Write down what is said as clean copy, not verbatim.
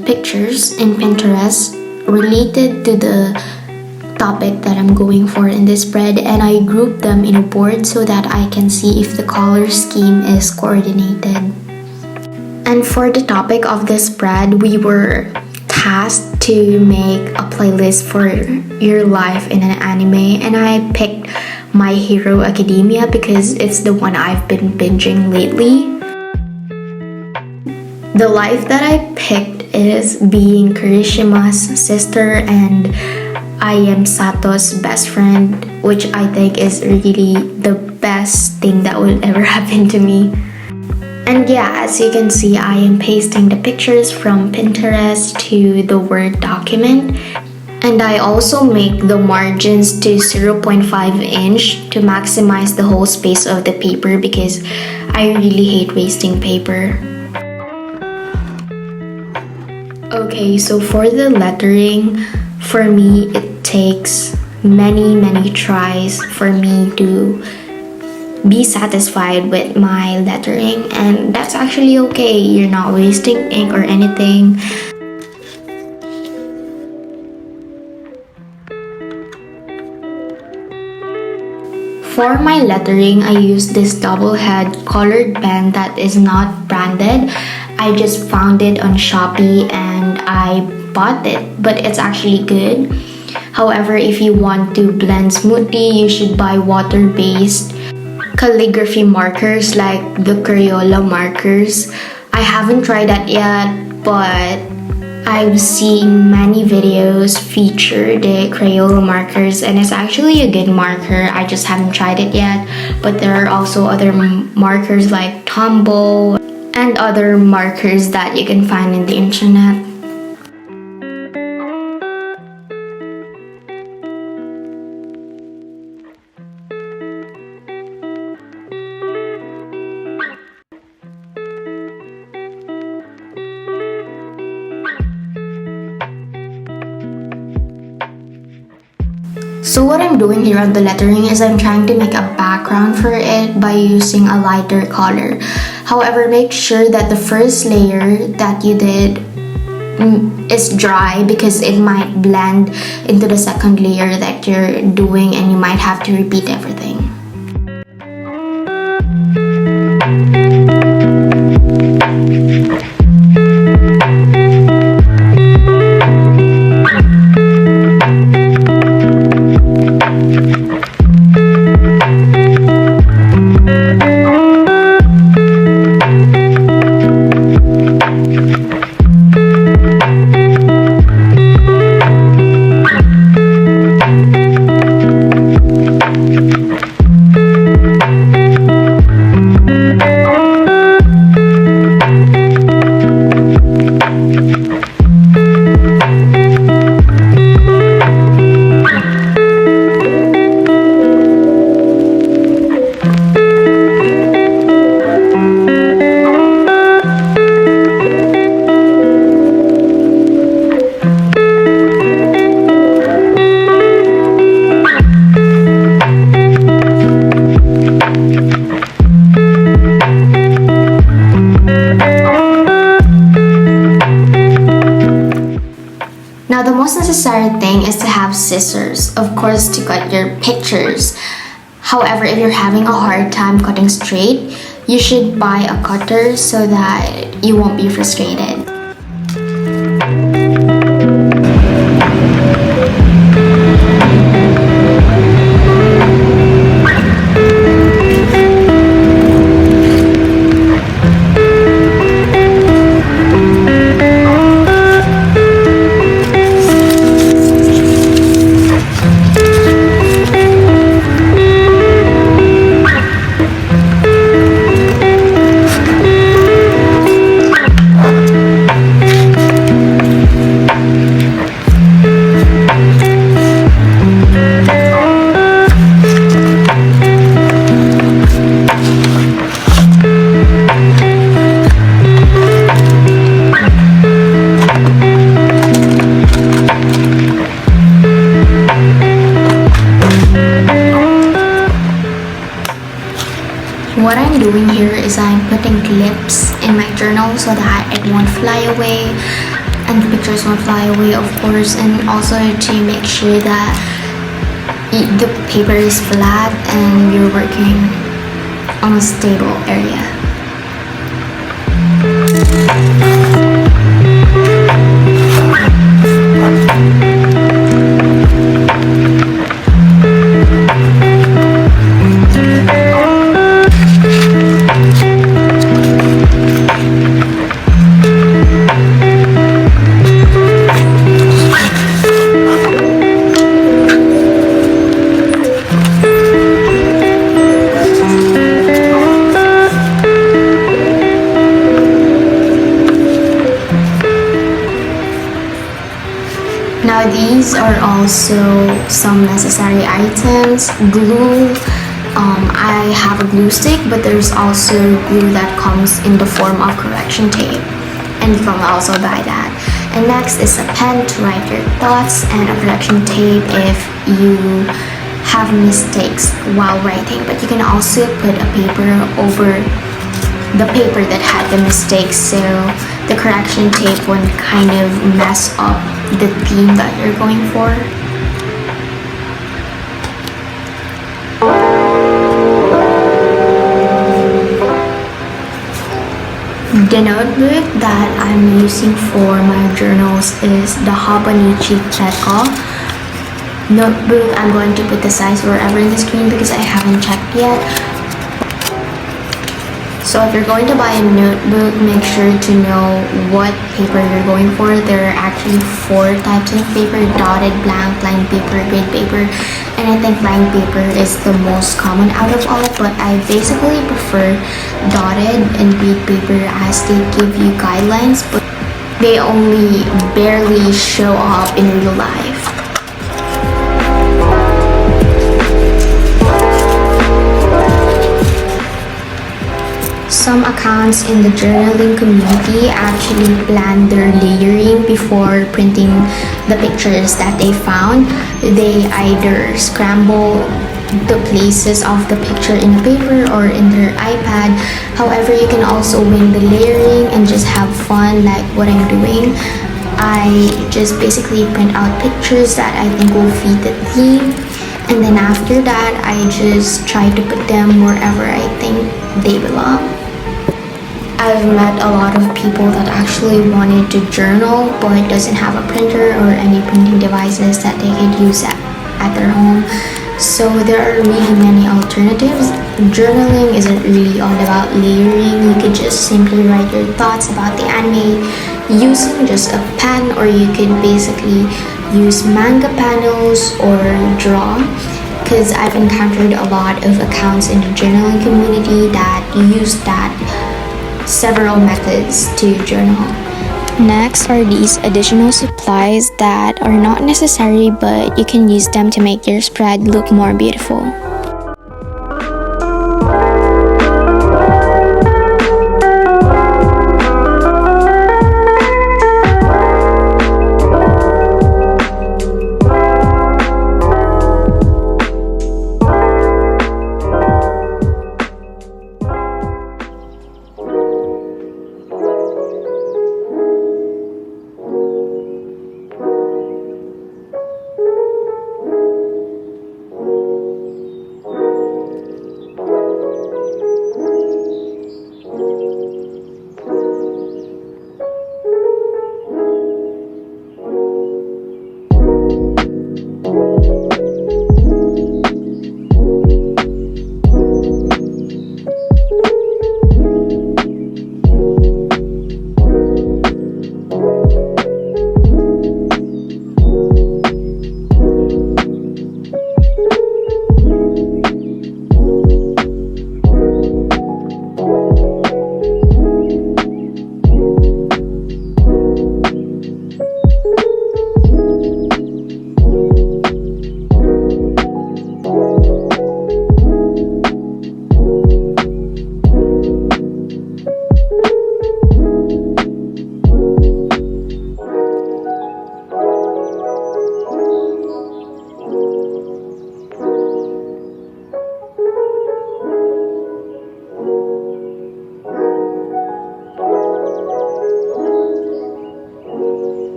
find pictures in Pinterest related to the topic that I'm going for in this spread, and I group them in a board so that I can see if the color scheme is coordinated. And for the topic of this spread, we were tasked to make a playlist for your life in an anime, and I picked My Hero Academia because it's the one I've been binging lately. The life that I picked is being Kirishima's sister and I am Sato's best friend, which I think is really the best thing that will ever happen to me. And yeah, as you can see, I am pasting the pictures from Pinterest to the Word document. And I also make the margins to 0.5 inch to maximize the whole space of the paper because I really hate wasting paper. Okay, so for the lettering, for me it takes many tries for me to be satisfied with my lettering, and that's actually okay. You're not wasting ink or anything. For my lettering, I use this double head colored pen that is not branded. I just found it on Shopee and I bought it, but it's actually good. However, if you want to blend smoothly, you should buy water-based calligraphy markers like the Crayola markers. I haven't tried that yet, but I've seen many videos feature the Crayola markers and it's actually a good marker. I just haven't tried it yet, but there are also other markers like Tombow and other markers that you can find in the internet. So what I'm doing here on the lettering is I'm trying to make a background for it by using a lighter color. However, make sure that the first layer that you did is dry because it might blend into the second layer that you're doing and you might have to repeat everything. Now the most necessary thing is to have scissors, of course, to cut your pictures. However, if you're having a hard time cutting straight, you should buy a cutter so that you won't be frustrated. What I'm doing here is I'm putting clips in my journal so that it won't fly away, and the pictures won't fly away, of course, and also to make sure that the paper is flat and you're working on a stable area. Now these are also some necessary items. Glue, I have a glue stick, but there's also glue that comes in the form of correction tape, and you can also buy that. And next is a pen to write your thoughts, and a correction tape if you have mistakes while writing, but you can also put a paper over the paper that had the mistakes, so the correction tape won't kind of mess up the theme that you're going for. The notebook that I'm using for my journals is the Habanichi Teko notebook. I'm going to put the size wherever in the screen because I haven't checked yet. So if you're going to buy a notebook, make sure to know what paper you're going for. There are actually 4 types of paper: dotted, blank, line paper, grid paper, and I think line paper is the most common out of all, but I basically prefer dotted and grid paper as they give you guidelines, but they only barely show up in real life. Some accounts in the journaling community actually plan their layering before printing the pictures that they found. They either scramble the places of the picture in a paper or in their iPad. However, you can also wing the layering and just have fun like what I'm doing. I just basically print out pictures that I think will fit the theme, and then after that I just try to put them wherever I think they belong. I've met a lot of people that actually wanted to journal but doesn't have a printer or any printing devices that they could use at their home. So there are really many alternatives. Journaling isn't really all about layering. You could just simply write your thoughts about the anime using just a pen, or you could basically use manga panels or draw, because I've encountered a lot of accounts in the journaling community that use that several methods to journal. Next are these additional supplies that are not necessary, but you can use them to make your spread look more beautiful.